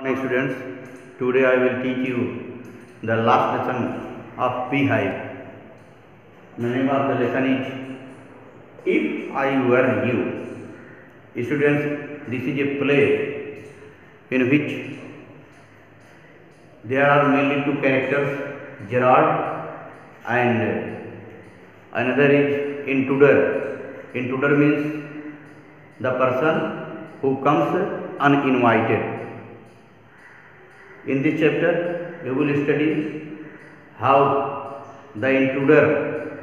Morning students, today I will teach you the last lesson of beehive. The name of the lesson is If I Were You. Students, this is a play in which there are mainly two characters, Gerard and another is intruder. Intruder means the person who comes uninvited. In this chapter, we will study how the intruder,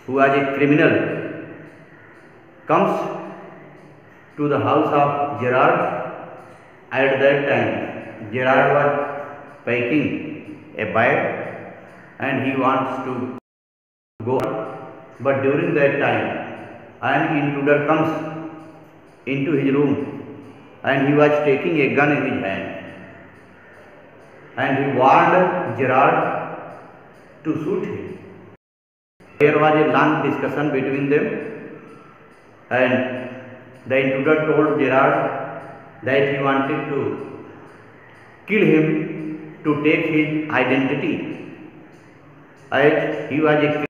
who was a criminal, comes to the house of Gerard. At that time, Gerard was packing a bag and he wants to go. But during that time, an intruder comes into his room and he was taking a gun in his hand. And he warned Gerard to shoot him. There was a long discussion between them, and the intruder told Gerard that he wanted to kill him to take his identity, as he was a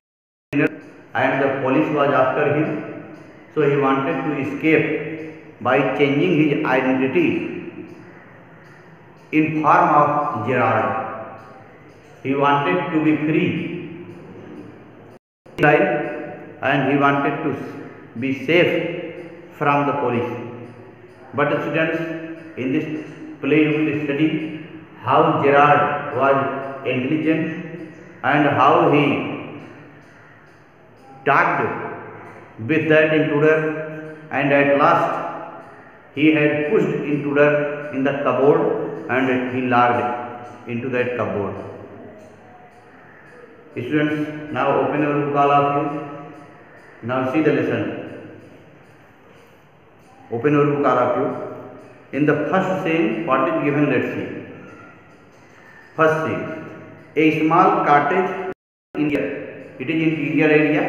criminal and the police was after him, so he wanted to escape by changing his identity in form of Gerard. He wanted to be free and he wanted to be safe from the police. But students, in this play you will study how Gerard was intelligent and how he talked with that intruder, and at last he had pushed intruder in the cupboard and he locked into that cupboard. Students, now open your book, all of you. Now see the lesson. Open your book, all of you. In the first scene, what is given? Let's see. First scene. A small cottage in India. It is interior area.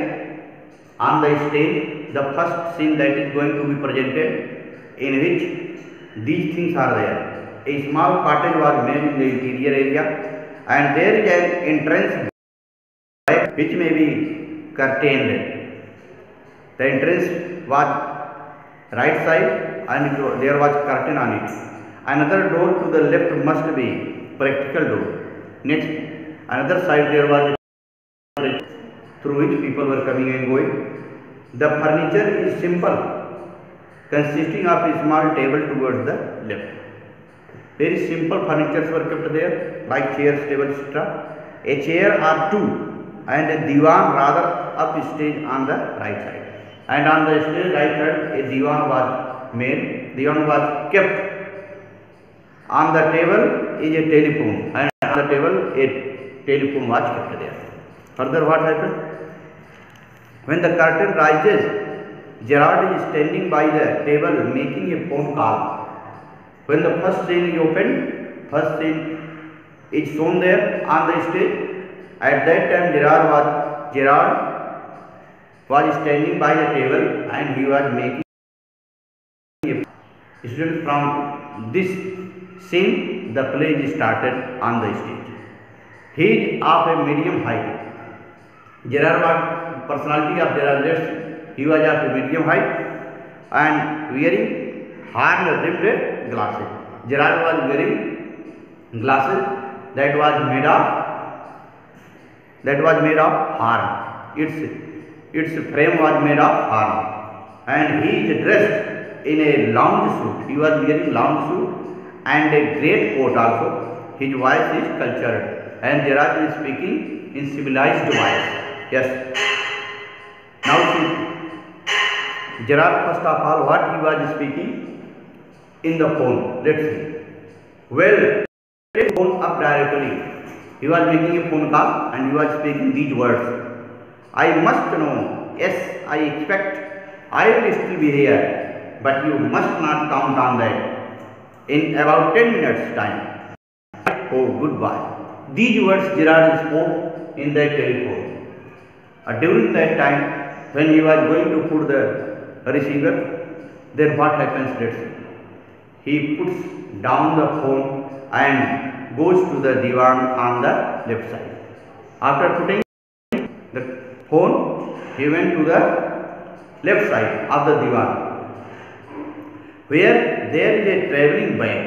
On the stage, the first scene that is going to be presented, in which these things are there. A small cottage was made in the interior area, and there is an entrance which may be curtained. The entrance was right side and there was curtain on it. Another door to the left must be practical door. Next, another side there was a through which people were coming and going. The furniture is simple, consisting of a small table towards the left. Very simple furnitures were kept there, like chairs, tables, etc. A chair or two, and a divan rather upstage on the right side. And on the stage right side, a divan was made. Divan was kept. On the table is a telephone, and on the table a telephone was kept there. Further, what happened? When the curtain rises, Gerard is standing by the table making a phone call. When the first scene is opened, first scene is shown there on the stage. At that time, Gerard was standing by the table and he was making a student. From this scene, the play is started on the stage. He is of a medium height. Gerard was personality of Gerard. He was of a medium height and wearing horn-rimmed glasses. Gerard was wearing glasses that was made of horn. Its frame was made of horn, and he is dressed in a lounge suit. He was wearing lounge suit and a great coat also. His voice is cultured, and Gerard is speaking in civilized voice. Yes. Now see, Gerard, first of all, what he was speaking in the phone. Let's see. Well, take phone up directly. He was making a phone call and he was speaking these words. I must know. Yes, I expect I will still be here, but you must not count on that. In about 10 minutes time. Oh, goodbye. These words Gerard spoke in that telephone. During that time, when he was going to put the receiver, then what happens? Let's see. He puts down the phone and goes to the divan on the left side. After putting the phone, he went to the left side of the divan, where there is a travelling bag.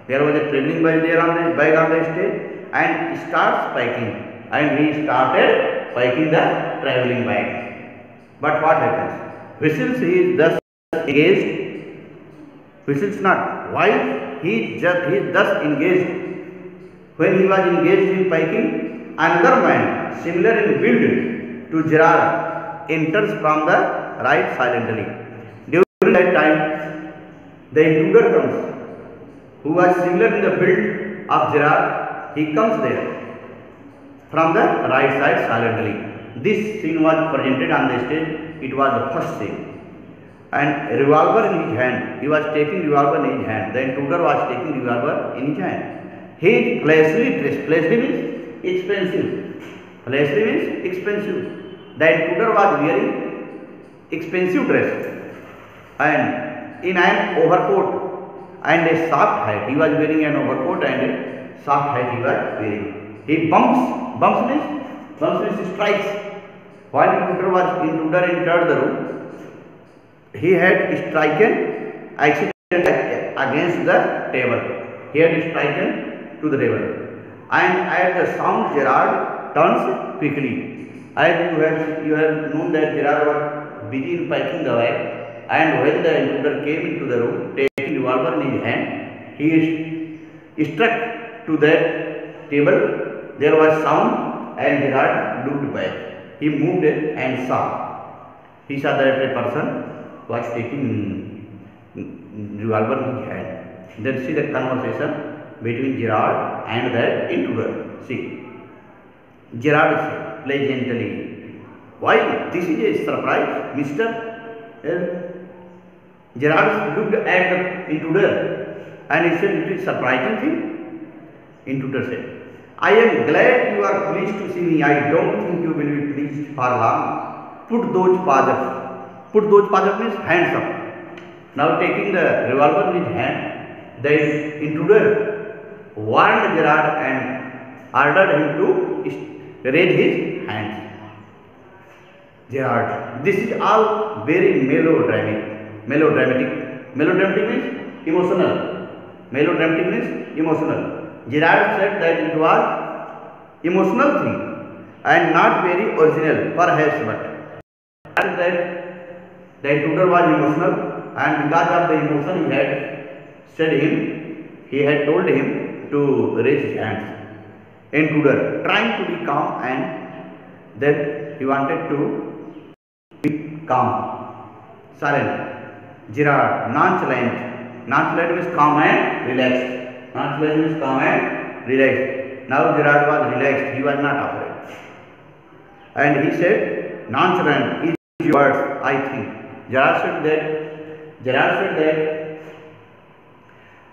There was a travelling bag there on the bag on the stage, and starts packing, and he started packing the travelling bag. But what happens? Whistles he is thus engaged. Whistles not. While he is thus engaged, when he was engaged in packing, another man similar in build to Gerard enters from the right silently. During that time, the intruder comes, who was similar in the build of Gerard. He comes there from the right side silently. This scene was presented on the stage. It was the first scene. And a revolver in his hand. He was taking revolver in his hand. The intruder was taking revolver in his hand. He is flashily dressed. Flashily means expensive. Flashily means expensive. The intruder was wearing expensive dress, and in an overcoat and a soft hat. He was wearing an overcoat and a soft hat he was wearing. He bumps means strikes. While intruder entered the room, he had striken accidentally against the table. He had striken to the table, and at the sound Gerard turns quickly. As you have known that Gerard was busy in packing the bag, and when the intruder came into the room, taking revolver in his hand, he struck to that table. There was sound, and Gerard looked back. He moved and saw. He saw that a person was taking revolver in his hand. Then see the conversation between Gerard and that intruder. See, Gerard said pleasantly, "Why, this is a surprise, Mister." Gerard looked at the intruder and he said, "It is a surprising thing." Intruder said, "I am glad you are pleased to see me. I don't think you will be pleased for long. Put those paws up." Put those paws up means hands up. Now taking the revolver in his hand, the intruder warned Gerard and ordered him to raise his hands. Gerard, this is all very melodramatic. Melodramatic means emotional. Melodramatic means emotional. Gerard said that it was emotional thing and not very original, perhaps, but that the intruder was emotional, and because of the emotion he had told him to raise his hands. Intruder trying to be calm, and then he wanted to be calm, silent. Gerard nonchalant. Nonchalant means calm and relaxed. Nonchalant means calm and relaxed. Now Gerard was relaxed. He was not afraid, and he said, "Nonchalant is your words, I think." Gerard said that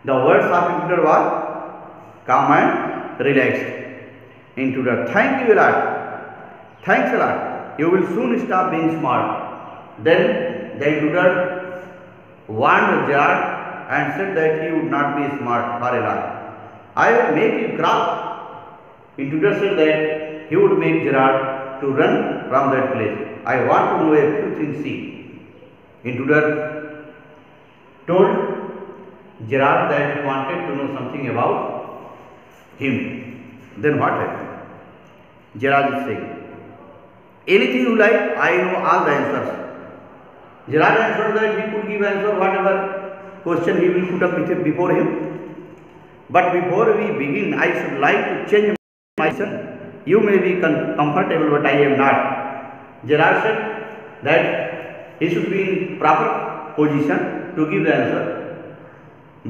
the words of intruder was calm and relaxed. Intruder, "Thank you a lot. Thanks a lot. You will soon stop being smart." Then the intruder warned Gerard and said that he would not be smart for a long. "I will make you crawl." Intruder said that he would make Gerard to run from that place. "I want to know a few things, see." Intruder told Gerard that he wanted to know something about him. Then what happened? Gerard is saying, "Anything you like, I know all the answers." Gerard answered that he could give answer whatever question he will put up before him. "But before we begin, I should like to change my question. You may be comfortable, but I am not." Gerard said that he should be in proper position to give the answer.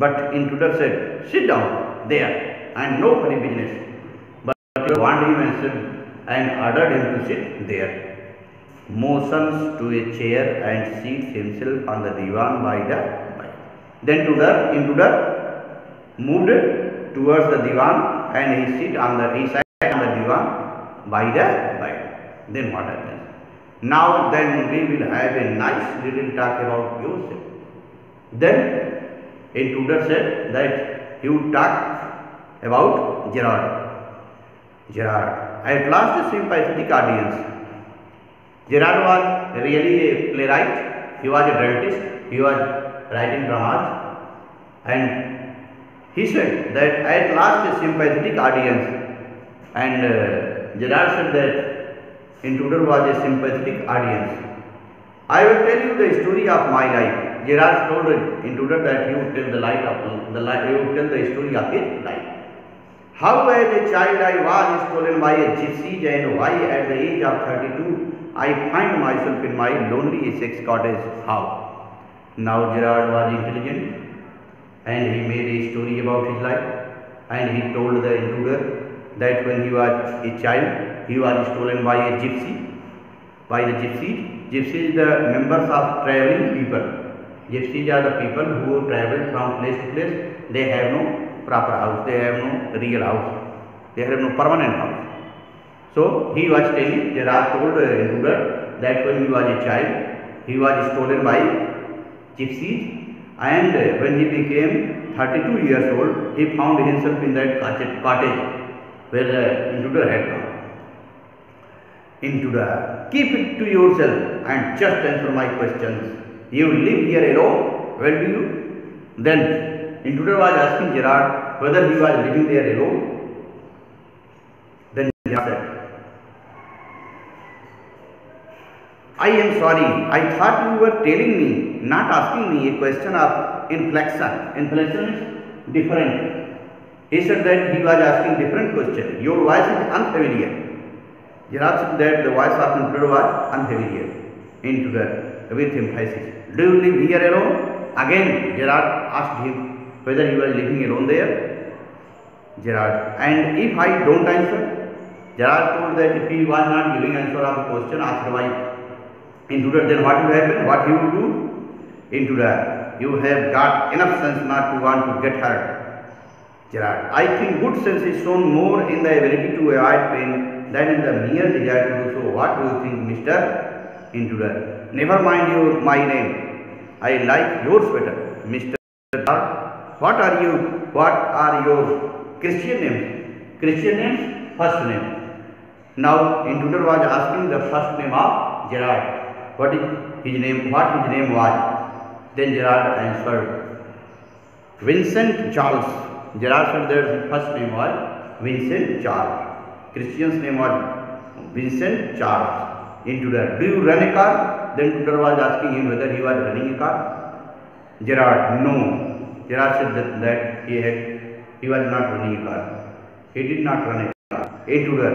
But intruder said, "Sit down there and no funny business." But he warned him and ordered him to sit there. Motions to a chair and seats himself on the divan by the bike. Then intruder moved towards the divan and he sat on the divan by the bike. Then what happens? "Now then we will have a nice little talk about yourself." Then intruder said that he would talk about Gerard. Gerard. At last, a sympathetic audience. Gerard was really a playwright. He was a dramatist. He was writing dramas, and he said that at last a sympathetic audience. And Gerard said that intruder was a sympathetic audience. I will tell you the story of my life. Gerard told the intruder that he would tell the life of he would tell the story of his life. How as a child I was stolen by a gypsy, and why at the age of 32 I find myself in my lonely Essex cottage. How? Now Gerard was intelligent, and he made a story about his life, and he told the intruder that when he was a child he was stolen by a gypsy. By the gypsies. Gypsies are the members of travelling people. Gypsies are the people who travel from place to place. They have no proper house. They have no real house. They have no permanent house. So he was telling, Gerard told the intruder that when he was a child, he was stolen by gypsies, and when he became 32 years old, he found himself in that cottage where the intruder had gone. Intruder, keep it to yourself and just answer my questions. You live here alone? Well, do you? Then intruder was asking Gerard whether he was living there alone. Then Gerard said, I am sorry, I thought you were telling me, not asking me a question of inflection. Inflection is different. He said that he was asking different question. Your voice is unfamiliar. Gerard said that the voice of intruder was unfamiliar. Intruder with emphasis. Do you live here alone? Again Gerard asked him whether he was living alone there. Gerard, and if I don't answer? Gerard told that if he was not giving answer of the question asked by intruder, then what will happen? What he would do? Intruder, you have got enough sense not to want to get hurt. Gerard, I think good sense is shown more in the ability to avoid pain than in the mere desire to do so. What do you think, Mr. Intruder? Never mind my name. I like yours better, Mr. What are your Christian names? Christian names, first name. Now intruder was asking the first name of Gerard. What his name was. Then Gerard answered, Vincent Charles. Gerard said that his first name was Vincent Charles. Christian's name was Vincent Charles. Intruder, do you run a car? Then intruder was asking him whether he was running a car. Gerard, no. Gerard said that he was not running a car. He did not run a car. Intruder,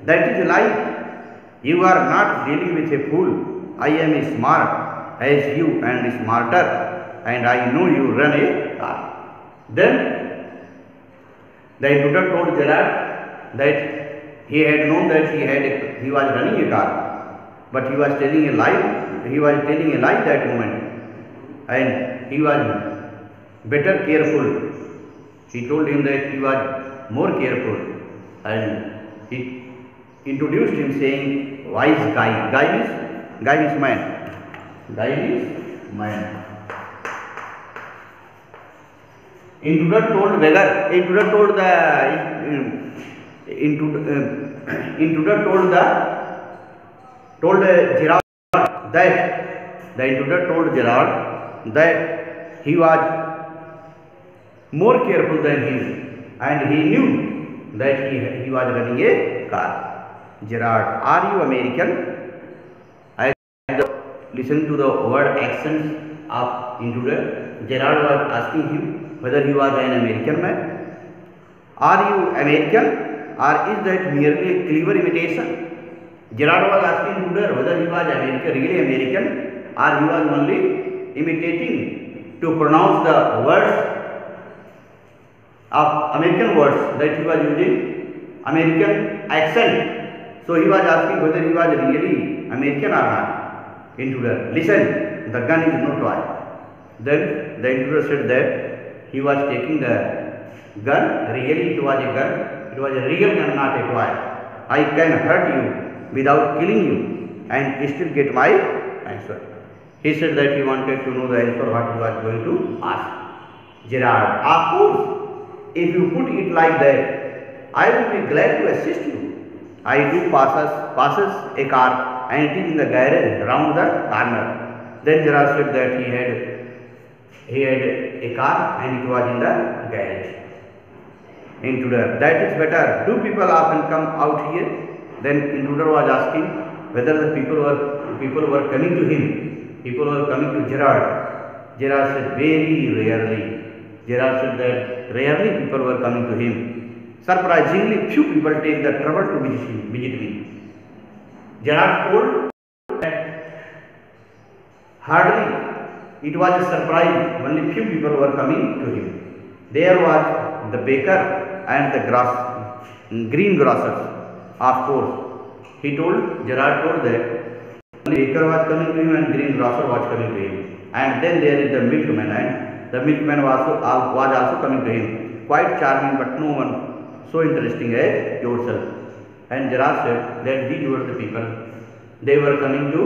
that is a lie. You are not dealing with a fool. I am smart as you and smarter, and I know you run a car. Then the intruder told Gerard that he had known that he was running a car, but he was telling a lie. He was telling a lie that moment, and he was better careful. He told him that he was more careful, and he introduced him saying, wise guy. Guy means man. Guy means man. Intruder told beggar. Intruder told Gerard that the intruder told Gerard that he was more careful than him, and he knew that he was running a car. Gerard, are you American? I listened to the word accents of intruder. Gerard was asking him whether he was an American man. Are you American, or is that merely a clever imitation? Gerard was asking intruder whether he was really American, or he was only imitating to pronounce the words of American words, that he was using American accent. So he was asking whether he was really American or not. Intruder, listen, the gun is no toy. Then the intruder said that he was taking the gun, really it was a gun, it was a real gun, not a toy. I can hurt you without killing you and still get my answer. He said that he wanted to know the answer what he was going to ask. Gerard, of course, if you put it like that, I will be glad to assist you. I do passes a car and it is in the garage round the corner. Then Gerard said that he had a car and it was in the garage. Intruder, that is better. Do people often come out here? Then intruder was asking whether the people were coming to him. People were coming to Gerard. Gerard said very rarely. Gerard said that rarely people were coming to him. Surprisingly, few people take the trouble to visit me. Gerard told that hardly. It was a surprise. Only few people were coming to him. There was the baker and the greengrocers. Of course, Gerard told that only baker was coming to him and greengrocer was coming to him. And then there is the milkman, and the milkman was also coming to him. Quite charming, but no one so interesting as yourself. And Gerard said that these were the people. They were coming to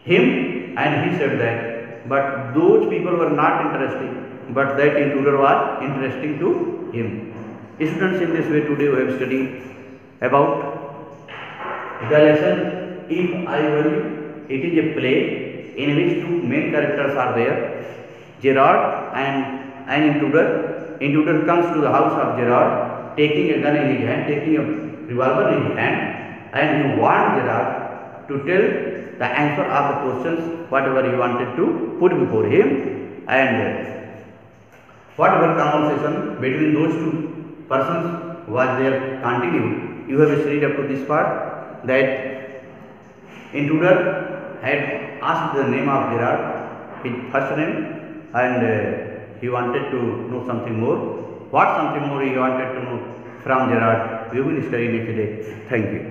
him, and he said that, but those people were not interesting, but that intruder was interesting to him. Students, in this way today we have studied about the lesson If I Were You. It is a play in which two main characters are there, Gerard and an intruder. Intruder comes to the house of Gerard taking a gun in his hand, taking a revolver in his hand, and he warned Gerard to tell the answer of the questions whatever he wanted to put before him, and whatever conversation between those two persons was there continued. You have studied up to this part that intruder had asked the name of Gerard, his first name, and he wanted to know something more. What something more he wanted to know from Gerard, we will study next day. Thank you.